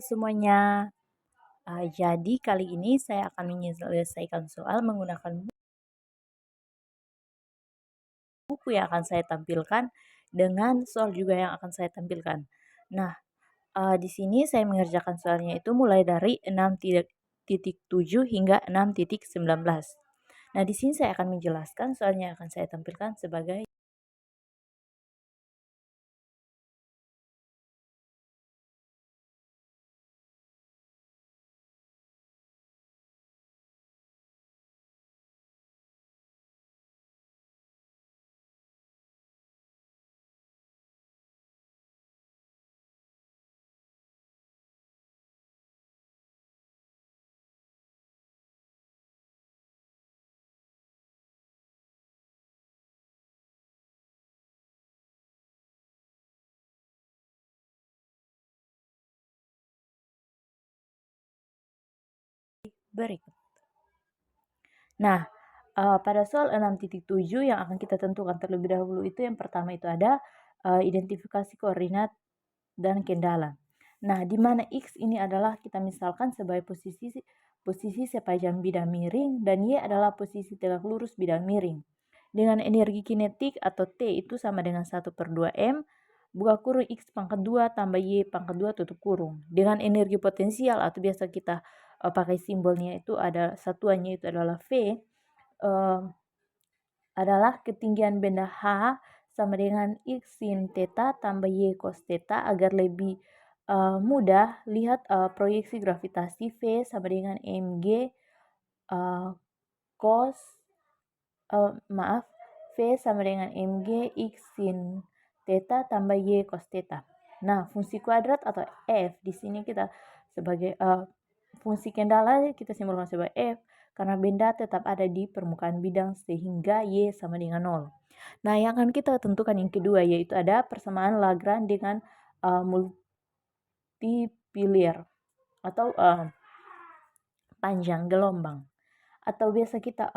semuanya. Jadi kali ini saya akan menyelesaikan soal menggunakan buku yang akan saya tampilkan dengan soal juga yang akan saya tampilkan. Nah, di sini saya mengerjakan soalnya itu mulai dari 6.7 hingga 6.19. Nah, di sini saya akan menjelaskan soalnya yang akan saya tampilkan sebagai berikut. Nah, pada soal 6.7 yang akan kita tentukan terlebih dahulu itu yang pertama itu ada identifikasi koordinat dan kendala. Nah, di mana X ini adalah kita misalkan sebagai posisi sepanjang bidang miring dan Y adalah posisi tegak lurus bidang miring. Dengan energi kinetik atau T itu sama dengan 1/2M buka kurung X pangkat 2 tambah Y pangkat 2 tutup kurung. Dengan energi potensial atau biasa kita pakai simbolnya itu ada satuannya itu adalah V, adalah ketinggian benda H sama dengan X sin theta tambah Y cos theta. Agar lebih mudah lihat proyeksi gravitasi V sama dengan mg cos V sama dengan mg X sin theta tambah Y cos theta. Nah, fungsi kuadrat atau F di sini kita sebagai fungsi kendala kita simbolkan sebagai F karena benda tetap ada di permukaan bidang sehingga Y sama dengan 0. Nah, yang akan kita tentukan yang kedua yaitu ada persamaan Lagrange dengan multiplier atau panjang gelombang. Atau biasa kita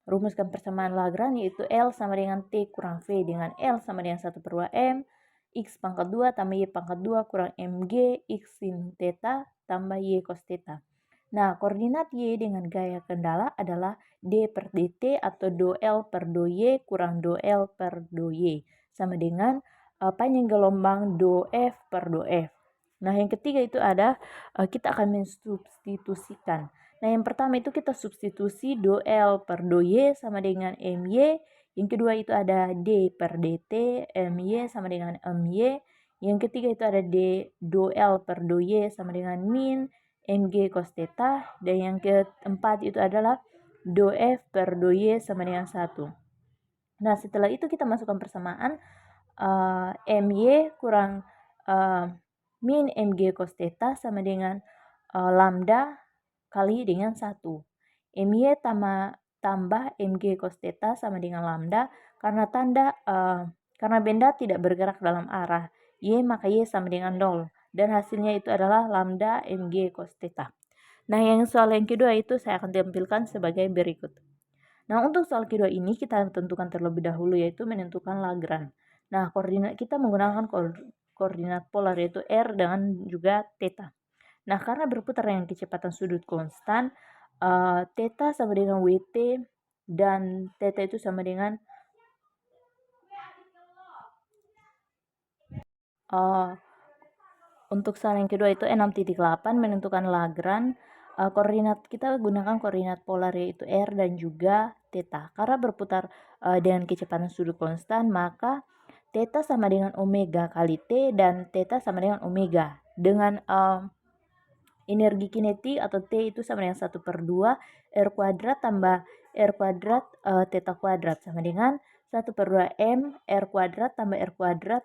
rumuskan persamaan Lagrange yaitu L sama dengan T kurang V dengan L sama dengan 1/2M X pangkat 2 tambah Y pangkat 2 kurang MG X sin theta tambah Y cos theta. Nah, koordinat Y dengan gaya kendala adalah D per dt atau do L per do Y kurang do L per do Y sama dengan panjang gelombang do F per do F. Nah, yang ketiga itu ada kita akan mensubstitusikan. Nah, yang pertama itu kita substitusi do L per do Y sama dengan MY. Yang kedua itu ada D per DT, MY sama dengan MY. Yang ketiga itu ada D do L per do Y sama dengan min mg cos theta. Dan yang keempat itu adalah do F per do Y sama dengan 1. Nah, setelah itu kita masukkan persamaan MY kurang min mg cos theta sama dengan lambda kali dengan 1. MY tambah mg cos theta sama dengan lambda karena karena benda tidak bergerak dalam arah Y maka Y sama dengan 0 dan hasilnya itu adalah lambda mg cos theta. Nah, yang soal yang kedua itu saya akan tampilkan sebagai berikut. Nah, untuk soal kedua ini kita tentukan terlebih dahulu yaitu menentukan Lagrange. Nah, koordinat kita menggunakan koordinat polar yaitu R dengan juga theta. Nah, karena berputar dengan kecepatan sudut konstan, theta sama dengan WT dan theta itu sama dengan untuk soal yang kedua itu 6.8 menentukan Lagrange. Koordinat kita gunakan koordinat polar yaitu R dan juga theta. Karena berputar dengan kecepatan sudut konstan, maka theta sama dengan omega kali T dan theta sama dengan omega. Dengan energi kinetik atau T itu sama dengan 1/2 R kuadrat tambah R kuadrat theta kuadrat sama dengan 1/2 M R kuadrat tambah R kuadrat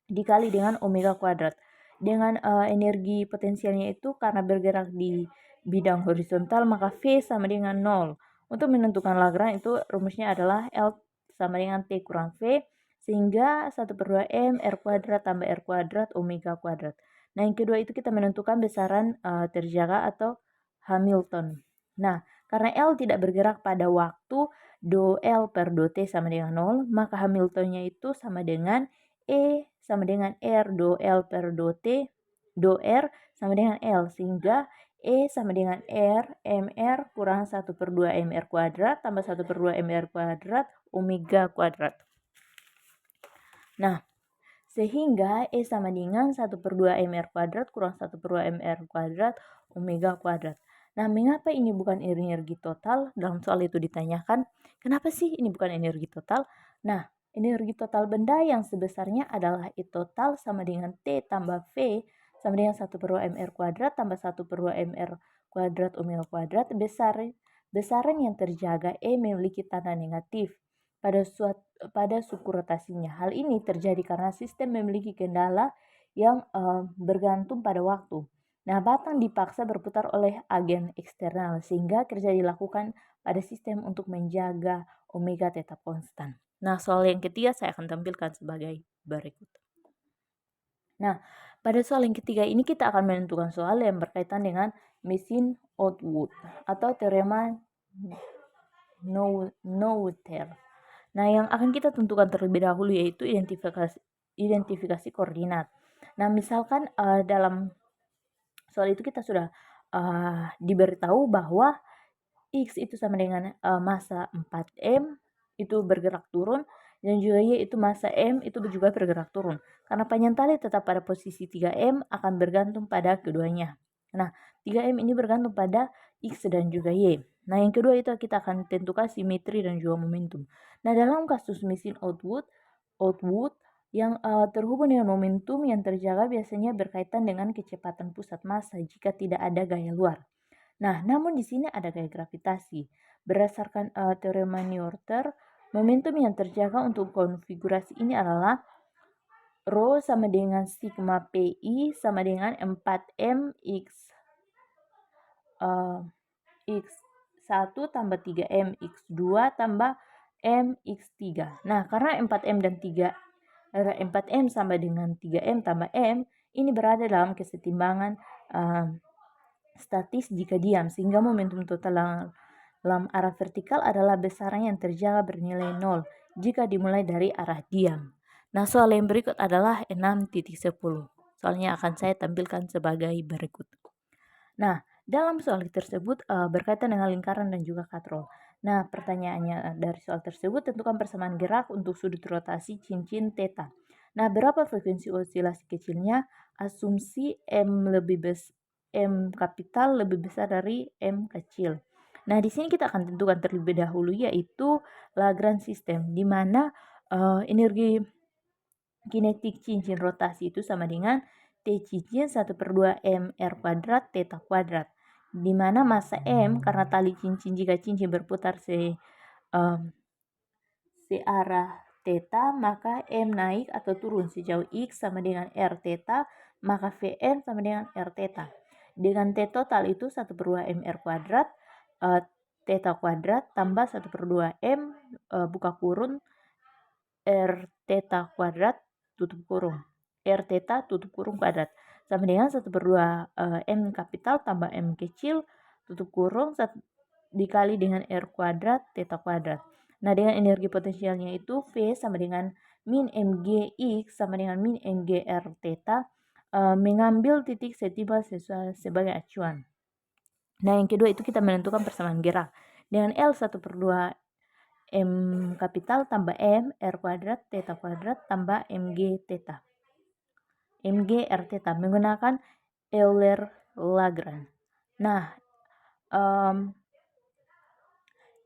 dikali dengan omega kuadrat. Dengan energi potensialnya itu karena bergerak di bidang horizontal maka V sama dengan 0. Untuk menentukan Lagrange itu rumusnya adalah L sama dengan T kurang V sehingga 1/2 M R kuadrat tambah R kuadrat omega kuadrat. Nah, yang kedua itu kita menentukan besaran terjaga atau Hamilton. Nah, karena L tidak bergerak pada waktu do L per do T sama dengan 0 maka Hamiltonnya itu sama dengan E sama dengan R, do L per do T, do R sama dengan L, sehingga E sama dengan R, MR kurang 1/2 MR kuadrat tambah 1/2 MR kuadrat omega kuadrat. Nah, sehingga E sama dengan 1/2 MR kuadrat kurang 1/2 MR kuadrat omega kuadrat. Nah, mengapa ini bukan energi total? Dalam soal itu ditanyakan, kenapa sih ini bukan energi total? Nah, energi total benda yang sebesarnya adalah E total sama dengan T tambah V sama dengan 1/2 MR kuadrat tambah 1/2 MR kuadrat omega kuadrat. Besaran yang terjaga E memiliki tanda negatif pada suku rotasinya. Hal ini terjadi karena sistem memiliki kendala yang bergantung pada waktu. Nah, batang dipaksa berputar oleh agen eksternal sehingga kerja dilakukan pada sistem untuk menjaga omega tetap konstan. Nah, soal yang ketiga saya akan tampilkan sebagai berikut. Nah, pada soal yang ketiga ini kita akan menentukan soal yang berkaitan dengan mesin Outwood atau teorema Noether. Nah, yang akan kita tentukan terlebih dahulu yaitu identifikasi koordinat. Nah, misalkan dalam soal itu kita sudah diberitahu bahwa X itu sama dengan massa 4M itu bergerak turun, dan juga Y itu massa M itu juga bergerak turun. Karena panjang tali tetap pada posisi 3M akan bergantung pada keduanya. Nah, 3M ini bergantung pada X dan juga Y. Nah, yang kedua itu kita akan tentukan simetri dan juga momentum. Nah, dalam kasus mesin Outwood yang terhubung dengan momentum yang terjaga biasanya berkaitan dengan kecepatan pusat massa jika tidak ada gaya luar. Nah, namun di sini ada gaya gravitasi. Berdasarkan teorema Noether, momentum yang terjaga untuk konfigurasi ini adalah Rho sama dengan sigma PI sama dengan 4M X1 tambah 3M X2 tambah M X3. Nah, karena 4M sama dengan 3M tambah M, ini berada dalam kesetimbangan statis jika diam, sehingga momentum total dalam arah vertikal adalah besaran yang terjaga bernilai 0 jika dimulai dari arah diam. Nah, soal yang berikut adalah 6.10. Soalnya akan saya tampilkan sebagai berikut. Nah, dalam soal tersebut berkaitan dengan lingkaran dan juga katrol. Nah, pertanyaannya dari soal tersebut, tentukan persamaan gerak untuk sudut rotasi cincin theta. Nah, berapa frekuensi osilasi kecilnya? Asumsi M kapital lebih besar dari M kecil. Nah, di sini kita akan tentukan terlebih dahulu yaitu Lagrange system, di mana energi kinetik cincin rotasi itu sama dengan T cincin 1/2 MR kuadrat theta kuadrat, di mana massa M karena tali cincin jika cincin berputar searah theta, maka M naik atau turun sejauh X sama dengan R theta, maka Vn sama dengan R theta. Dengan T total itu 1/2 MR kuadrat theta kuadrat tambah 1/2 M buka kurung R theta kuadrat tutup kurung. R theta tutup kurung kuadrat sama dengan 1/2 M kapital tambah M kecil tutup kurung dikali dengan R kuadrat theta kuadrat. Nah, dengan energi potensialnya itu V sama dengan min Mg X sama dengan min Mg R theta, mengambil titik setiba sebagai acuan. Nah, yang kedua itu kita menentukan persamaan gerak dengan L 1/2 M kapital tambah M R kuadrat theta kuadrat tambah Mg theta. Mg R theta menggunakan Euler-Lagrange. Nah,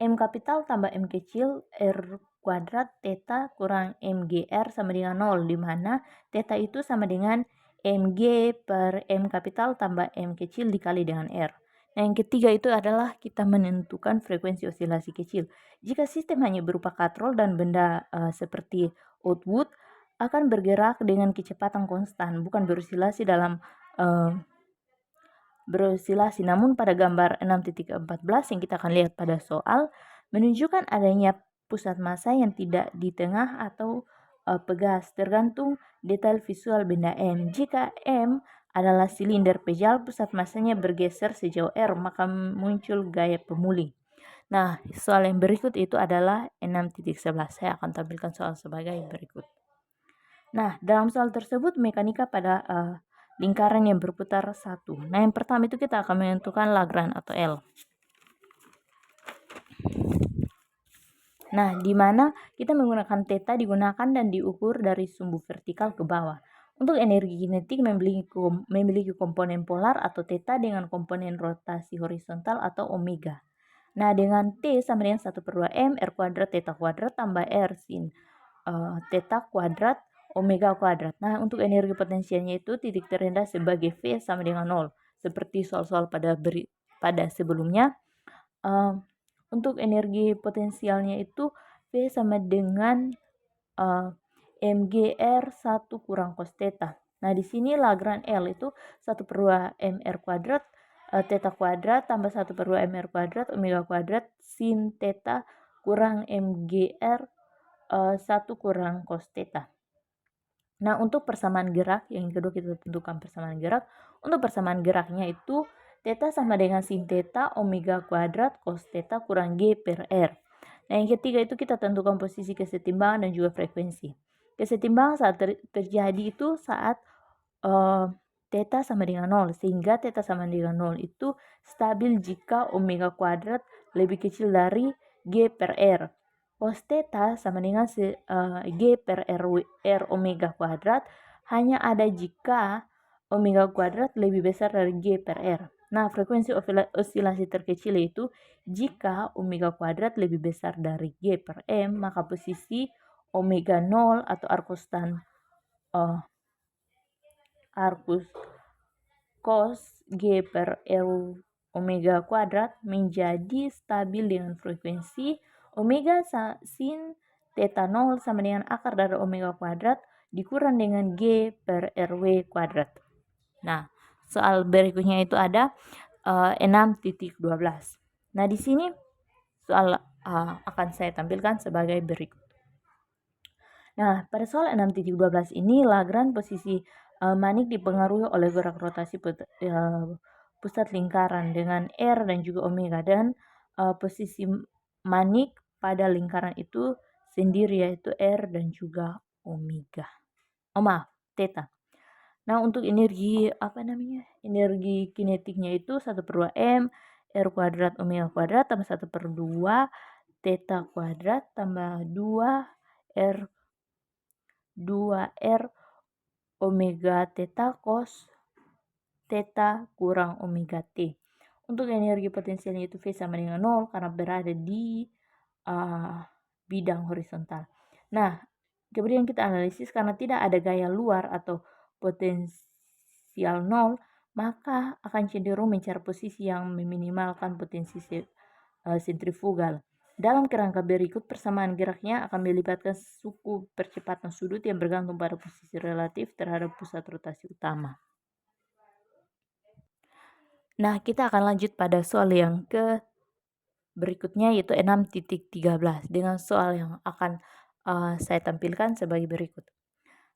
M kapital tambah M kecil R kuadrat theta kurang MGR sama dengan 0, di mana theta itu sama dengan Mg per M kapital tambah M kecil dikali dengan R. Nah, yang ketiga itu adalah kita menentukan frekuensi osilasi kecil. Jika sistem hanya berupa katrol dan benda seperti Outwood akan bergerak dengan kecepatan konstan, bukan berosilasi namun pada gambar 6.14 yang kita akan lihat pada soal menunjukkan adanya pusat massa yang tidak di tengah atau pegas, tergantung detail visual benda M. Jika M adalah silinder pejal, pusat massanya bergeser sejauh R, maka muncul gaya pemulih. Nah, soal yang berikut itu adalah 6.11. Saya akan tampilkan soal sebagai berikut. Nah, dalam soal tersebut mekanika pada lingkaran yang berputar satu. Nah, yang pertama itu kita akan menentukan Lagrange atau L. Nah, di mana kita menggunakan theta digunakan dan diukur dari sumbu vertikal ke bawah. Untuk energi kinetik memiliki komponen polar atau theta dengan komponen rotasi horizontal atau omega. Nah, dengan T sama dengan 1/2M R kuadrat theta kuadrat tambah R sin theta kuadrat omega kuadrat. Nah, untuk energi potensialnya itu titik terendah sebagai V sama dengan 0. Seperti soal-soal pada sebelumnya. Untuk energi potensialnya itu V sama dengan mgr 1 kurang cos theta. Nah, di sini Lagrange L itu 1/2mr kuadrat theta kuadrat tambah 1/2mr kuadrat omega kuadrat sin theta kurang mgr 1 kurang cos theta. Nah, untuk persamaan gerak, yang kedua kita tentukan persamaan gerak. Untuk persamaan geraknya itu theta sama dengan sin theta omega kuadrat cos theta kurang G per R. Nah, yang ketiga itu kita tentukan posisi kesetimbangan dan juga frekuensi. Kesetimbangan saat terjadi itu saat theta sama dengan 0, sehingga theta sama dengan 0 itu stabil jika omega kuadrat lebih kecil dari G per R. Cos theta sama dengan G per R omega kuadrat hanya ada jika omega kuadrat lebih besar dari G per R. Nah, frekuensi osilasi terkecil itu jika omega kuadrat lebih besar dari G per M, maka posisi omega 0 atau arcus cos G per R omega kuadrat menjadi stabil dengan frekuensi omega sin theta 0 sama dengan akar dari omega kuadrat dikurang dengan G per RW kuadrat. Nah, soal berikutnya itu ada 6.12. Nah, di sini soal akan saya tampilkan sebagai berikut. Nah, pada soal 6.12 ini Lagrange posisi manik dipengaruhi oleh gerak rotasi pusat lingkaran dengan R dan juga omega, dan posisi manik pada lingkaran itu sendiri yaitu R dan juga omega. Maaf, theta. Nah, untuk energi energi kinetiknya itu 1/2M R kuadrat omega kuadrat tambah 1/2 theta kuadrat tambah 2R omega theta cos theta kurang omega T. Untuk energi potensialnya itu V sama dengan 0 karena berada di bidang horizontal. Nah, kemudian kita analisis karena tidak ada gaya luar atau potensial 0, maka akan cenderung mencari posisi yang meminimalkan potensi sentrifugal. Dalam kerangka berikut, persamaan geraknya akan melibatkan suku percepatan sudut yang bergantung pada posisi relatif terhadap pusat rotasi utama. Nah, kita akan lanjut pada soal yang berikutnya yaitu 6.13 dengan soal yang akan saya tampilkan sebagai berikut.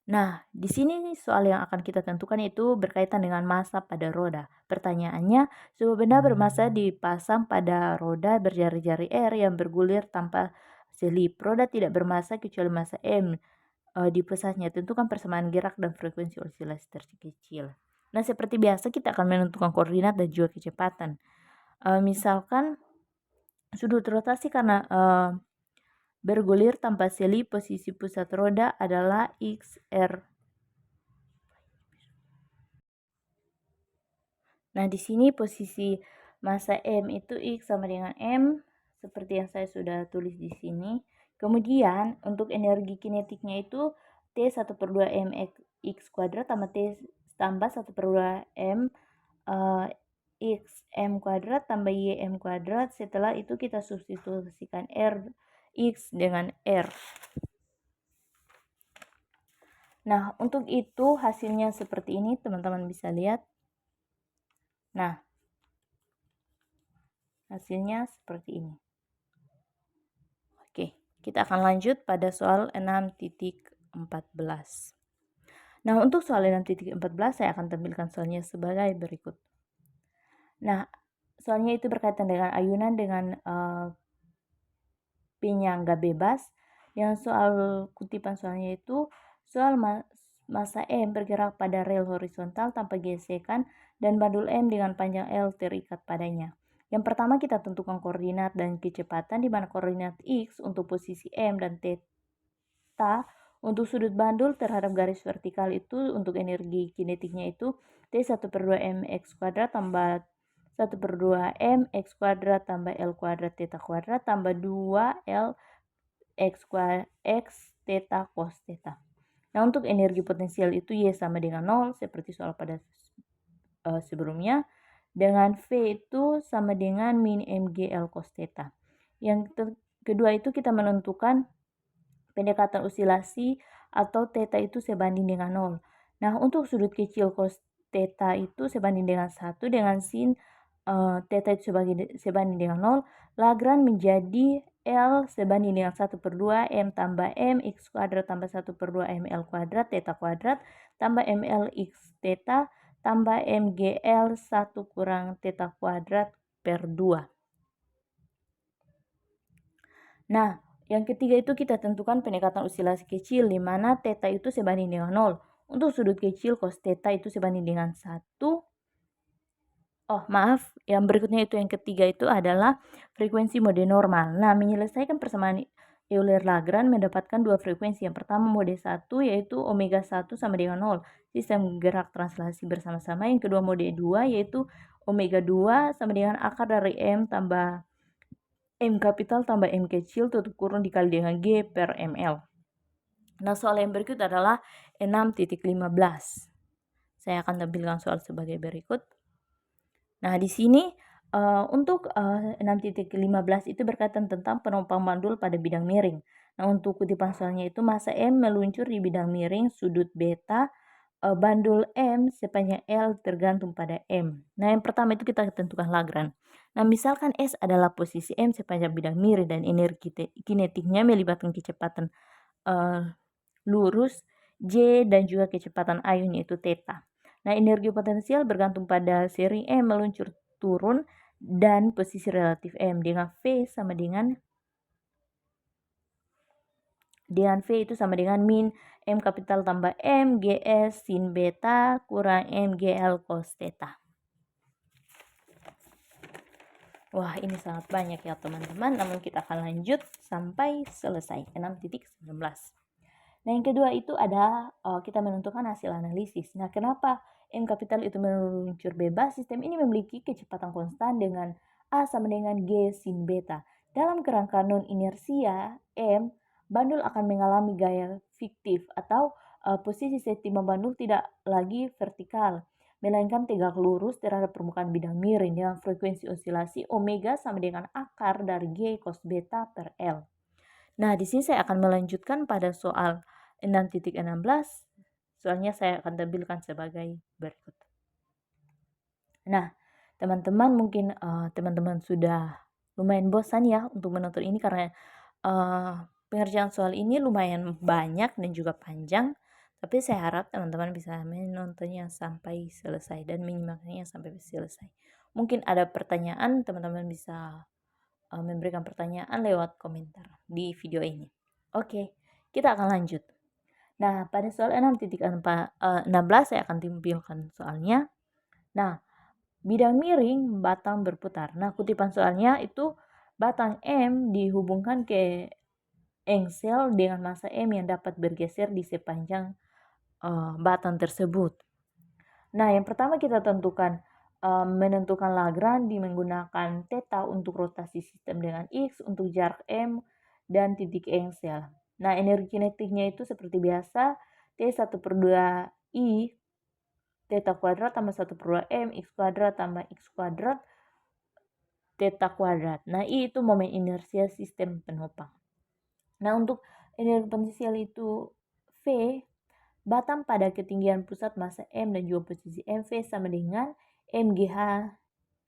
Nah, di sini soal yang akan kita tentukan itu berkaitan dengan massa pada roda. Pertanyaannya, sebuah benda bermassa dipasang pada roda berjari-jari R yang bergulir tanpa selip. Roda tidak bermassa kecuali massa M di pusatnya. Tentukan persamaan gerak dan frekuensi osilasi terkecil. Nah, seperti biasa kita akan menentukan koordinat dan juga kecepatan. Misalkan sudut rotasi karena bergulir tanpa selip, posisi pusat roda adalah XR. Nah, di sini posisi massa M itu X sama dengan M, seperti yang saya sudah tulis di sini. Kemudian, untuk energi kinetiknya itu T 1/2M X kuadrat tambah T tambah 1/2M X M kuadrat tambah Y M kuadrat. Setelah itu kita substitusikan R X dengan R. Nah, untuk itu hasilnya seperti ini, teman-teman bisa lihat. Nah, hasilnya seperti ini. Oke, kita akan lanjut pada soal 6.14. Nah, untuk soal 6.14 saya akan tampilkan soalnya sebagai berikut. Nah, soalnya itu berkaitan dengan ayunan dengan penyangga bebas. Yang soal kutipan soalnya itu Soal massa M bergerak pada rel horizontal tanpa gesekan dan bandul M dengan panjang L terikat padanya. Yang pertama kita tentukan koordinat dan kecepatan di mana koordinat X untuk posisi M dan theta untuk sudut bandul terhadap garis vertikal itu untuk energi kinetiknya itu T1/2mx² tambah 1/2mx² tambah L kuadrat theta kuadrat tambah 2L x theta cos theta. Nah, untuk energi potensial itu Y sama dengan 0 seperti soal pada sebelumnya. Dengan V itu sama dengan min mg L cos theta. Yang kedua itu kita menentukan pendekatan osilasi atau theta itu sebanding dengan 0. Nah, untuk sudut kecil cos theta itu sebanding dengan 1 dengan sin theta itu sebanding dengan 0, Lagrange menjadi L sebanding dengan 1/2 M tambah M X kuadrat tambah 1/2 ML kuadrat theta kuadrat tambah ML X theta tambah MGL 1 kurang theta kuadrat per 2. Nah, yang ketiga itu kita tentukan pendekatan osilasi kecil di mana theta itu sebanding dengan 0. Untuk sudut kecil cos theta itu sebanding dengan 1. Oh, maaf, yang berikutnya itu yang ketiga itu adalah frekuensi mode normal. Nah, menyelesaikan persamaan Euler-Lagrange mendapatkan dua frekuensi. Yang pertama mode 1 yaitu omega 1 sama dengan 0, sistem gerak translasi bersama-sama. Yang kedua mode 2 yaitu omega 2 sama dengan akar dari M tambah M kapital tambah M kecil tutup kurung dikali dengan G per ml. Nah, soal yang berikut adalah 6.15. Saya akan tampilkan soal sebagai berikut. Nah, di sini untuk 6.15 itu berkaitan tentang penumpang bandul pada bidang miring. Nah, untuk kutipan soalnya itu massa M meluncur di bidang miring sudut beta bandul M sepanjang L tergantung pada M. Nah, yang pertama itu kita tentukan Lagrange. Nah, misalkan S adalah posisi M sepanjang bidang miring dan energi kinetiknya melibatkan kecepatan lurus J dan juga kecepatan ayun yaitu theta. Nah, energi potensial bergantung pada seri M meluncur turun dan posisi relatif M dengan V sama dengan V itu sama dengan min M kapital tambah M GS sin beta kurang M GL cos theta. Wah, ini sangat banyak ya teman-teman, namun kita akan lanjut sampai selesai 6.19. Nah, yang kedua itu ada kita menentukan hasil analisis. Nah, kenapa M kapital itu meluncur bebas? Sistem ini memiliki kecepatan konstan dengan A sama dengan G sin beta. Dalam kerangka non-inersia M, bandul akan mengalami gaya fiktif atau posisi timah bandul tidak lagi vertikal, melainkan tegak lurus terhadap permukaan bidang miring dengan frekuensi osilasi omega sama dengan akar dari G cos beta per L. Nah, di sini saya akan melanjutkan pada soal 6.16. Soalnya saya akan tampilkan sebagai berikut. Nah, teman-teman mungkin teman-teman sudah lumayan bosan ya untuk menonton ini karena pengerjaan soal ini lumayan banyak dan juga panjang. Tapi saya harap teman-teman bisa menontonnya sampai selesai dan menyimaknya sampai selesai. Mungkin ada pertanyaan, teman-teman bisa memberikan pertanyaan lewat komentar di video ini. Oke, kita akan lanjut. Nah, pada soal 6.16 saya akan tampilkan soalnya. Nah, bidang miring batang berputar. Nah, kutipan soalnya itu batang M dihubungkan ke engsel dengan massa M yang dapat bergeser di sepanjang batang tersebut. Nah, yang pertama kita tentukan menentukan Lagrange menggunakan theta untuk rotasi sistem dengan X untuk jarak M dan titik engsel. Nah, energi kinetiknya itu seperti biasa T1/2 I theta kuadrat tambah 1/2 M X kuadrat tambah X kuadrat theta kuadrat. Nah, I itu momen inersia sistem penopang. Nah, untuk energi potensial itu V, batang pada ketinggian pusat massa M dan juga posisi MV sama dengan MGH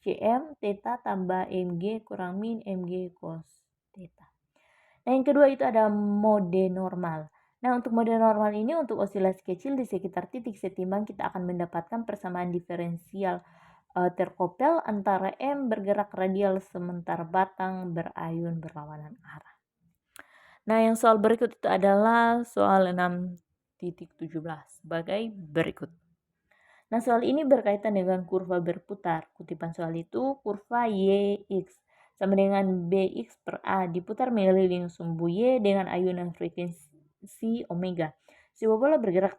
CM theta tambah MG kurang min MG cos theta. Nah, yang kedua itu ada mode normal. Nah, untuk mode normal ini untuk osilasi kecil di sekitar titik setimbang kita akan mendapatkan persamaan diferensial terkopel antara M bergerak radial sementara batang berayun berlawanan arah. Nah, yang soal berikut itu adalah soal 6 sebagai berikut. Nah, soal ini berkaitan dengan kurva berputar. Kutipan soal itu, kurva YX sama dengan BX per A diputar mengelilingi sumbu Y dengan ayunan frekuensi omega. Sebuah bola bergerak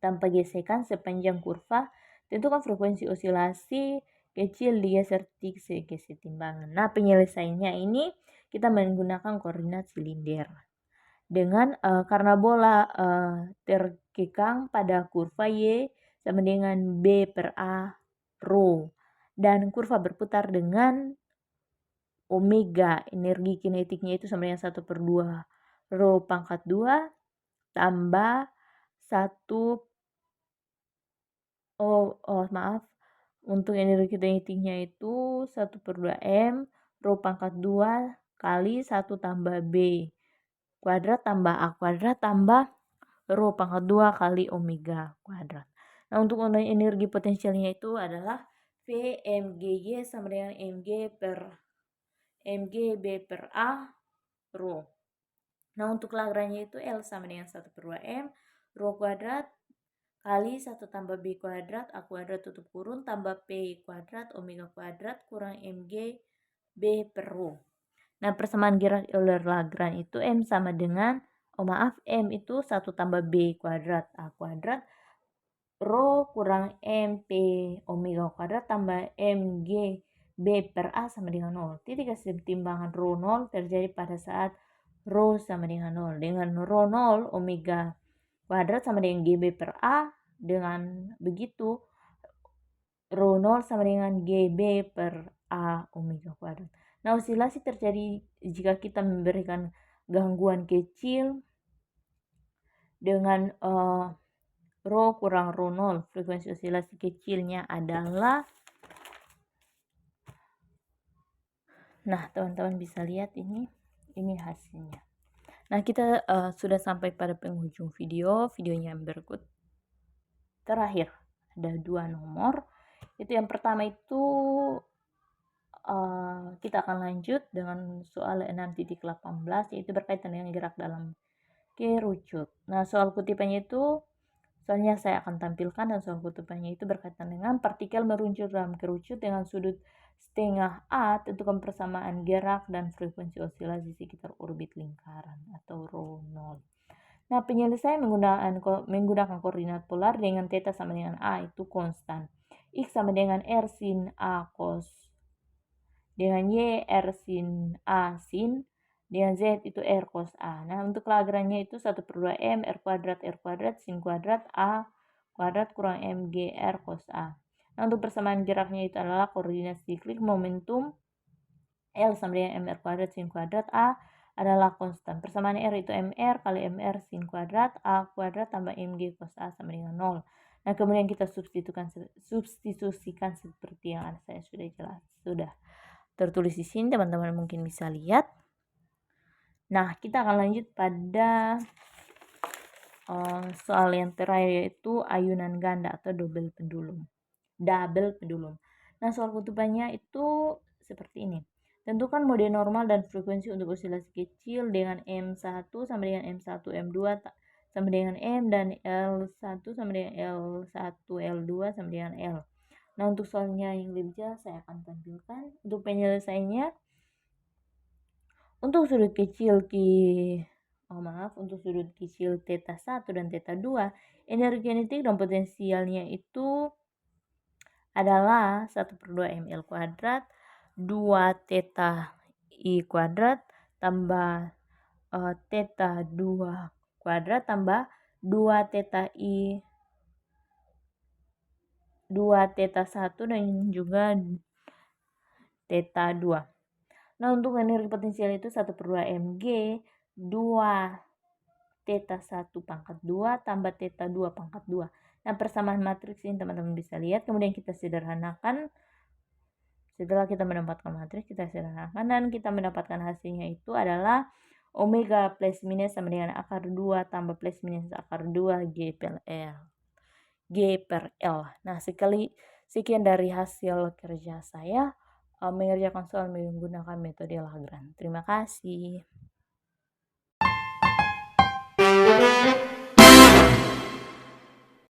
tanpa gesekan sepanjang kurva. Tentukan frekuensi osilasi kecil digeser sebagai timbangan. Nah, penyelesaiannya ini kita menggunakan koordinat silinder. Karena bola terkekang pada kurva Y sama dengan B per A rho, dan kurva berputar dengan omega, energi kinetiknya itu sama dengan 1/2 rho pangkat 2 tambah 1 untuk energi kinetiknya itu 1/2 M rho pangkat 2 kali 1 tambah B kuadrat tambah A kuadrat tambah rho pangkat 2 kali omega kuadrat. Nah, untuk energi potensialnya itu adalah VMGY sama dengan MGB per A rho. Nah, untuk Lagrange itu L sama dengan 1/2 M rho kuadrat kali 1 tambah B kuadrat A kuadrat tutup kurung tambah P kuadrat omega kuadrat kurang MG B per rho. Nah, persamaan gerak Euler Lagrange itu M sama dengan M itu 1 tambah B kuadrat A kuadrat rho kurang MP omega kuadrat tambah MG B per A sama dengan 0. Titik kesetimbangan rho 0 terjadi pada saat rho sama dengan 0. Dengan rho 0 omega kuadrat sama dengan GB per A. Dengan begitu rho 0 sama dengan GB per A omega kuadrat. Nah, osilasi terjadi jika kita memberikan gangguan kecil dengan rho kurang rho 0. Frekuensi osilasi kecilnya adalah, nah teman-teman bisa lihat ini hasilnya. Nah, kita sudah sampai pada penghujung videonya yang berikut. Terakhir ada 2 nomor. Itu yang pertama itu kita akan lanjut dengan soal 6.18 yaitu berkaitan dengan gerak dalam kerucut. Nah, soal kutipannya itu soalnya saya akan tampilkan, dan soal kutipannya itu berkaitan dengan partikel meluncur dalam kerucut dengan sudut setengah A. Tentukan persamaan gerak dan frekuensi osilasi sekitar orbit lingkaran atau rho 0. Nah, penyelesaian menggunakan koordinat polar dengan theta sama dengan A itu konstan. X sama dengan R sin A cos dengan Y R sin A sin dengan Z itu R cos A. Nah, untuk Lagrange itu 1/2 M R kuadrat sin kuadrat A kuadrat kurang MG R cos A. Nah, untuk persamaan geraknya itu adalah koordinat siklik momentum L sama dengan MR kuadrat sin kuadrat A adalah konstan. Persamaan R itu MR kali MR sin kuadrat A kuadrat tambah MG cos A sama dengan 0. Nah, kemudian kita substitusikan seperti yang saya sudah tertulis di sini, teman-teman mungkin bisa lihat. Nah, kita akan lanjut pada soal yang terakhir yaitu ayunan ganda atau double pendulum. Nah, soal kutipannya itu seperti ini. Tentukan mode normal dan frekuensi untuk osilasi kecil dengan M1 sama dengan M1 M2 sama dengan M dan L1 sama dengan L1 L2 sama dengan L. Nah, untuk soalnya yang lebih jelas saya akan tampilkan. Untuk penyelesaiannya, untuk sudut kecil theta 1 dan theta 2, energi kinetik dan potensialnya itu adalah 1/2 ml kuadrat 2 theta I kuadrat tambah theta 2 kuadrat tambah 2 theta I 2 theta 1 dan juga theta 2. Nah, untuk energi potensial itu 1/2 mg 2 theta 1 pangkat 2 tambah theta 2 pangkat 2. Nah, persamaan matriks ini teman-teman bisa lihat. Kemudian kita sederhanakan. Setelah kita mendapatkan matriks, kita sederhanakan dan kita mendapatkan hasilnya itu adalah omega plus minus sama dengan akar 2 tambah plus minus akar 2 G per L. Nah, sekian dari hasil kerja saya mengerjakan soal menggunakan metode Lagrange. Terima kasih.